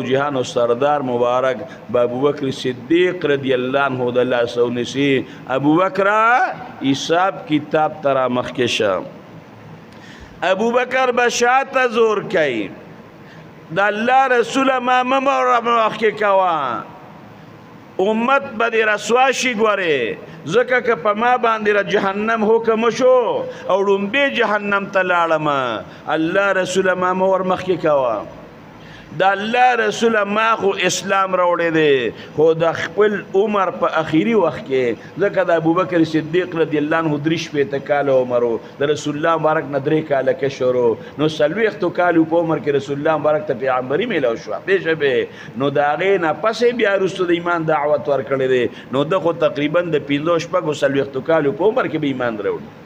جهان و سردار مبارک با ابو بکر صدیق رضی اللہ عنہ د الله سونسی ابو بکر حساب کتاب ترا مخکشه ابو بکر بشات زور کوي د الله رسول ما ممر مخکې کوا امت به رسوا شي ګوره ځکه که په ما باندې را جهنم حکم شو او ډومبه جهنم ته لاړم الله رسول ما مور مخکې کوا دا الله رسول ما خو اسلام راوړی دی خو د خپل عمر په اخیری وخت کې ځکه د ابوبکر صدیق رضی الله عنه 3 کاله عمر د رسول الله مبارک نه 3 کاله کشرو نو 40 کاله په عمر کې رسول الله مبارک ته پیغمبري میلاو شو پېښه نو دا غې نه پسې بیا رسول ایمان دعوت ورکړی دی نو د خو تقریبا د 15 کاله په عمر کې به ایمان راوړي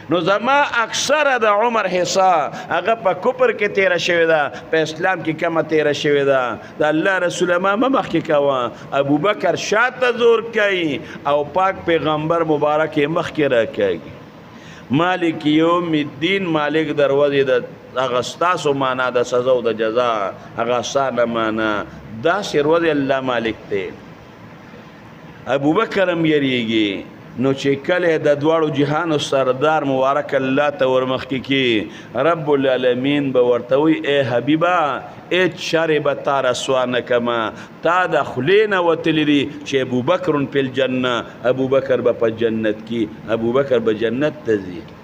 نو زما اکثر د عمر حصہ هغه په کفر کې تیره شوی ده په اسلام کې کمه تیره شوی ده د الله رسول ما مخکې کوه ابو بکر شاته زور کوي او پاک پیغمبر مبارک مخکې را کوي مالک یوم الدین مالک دروازې د هغه ستاسو معنا د سزا او د جزا هغه سانه معنا دا سروازې الله مالک دی ابو بکر هم یریږي نو چې کله د دواړو جهان سردار مبارک الله ته ورمخکې کی رب العالمین به ورته وي ای حبیبا ای شرب تا رسوا نه کما تا د خلې نه وتلی دي چې ابو بکر فی الجنه ابو بکر به په جنت کې ابو بکر به جنت ته ځي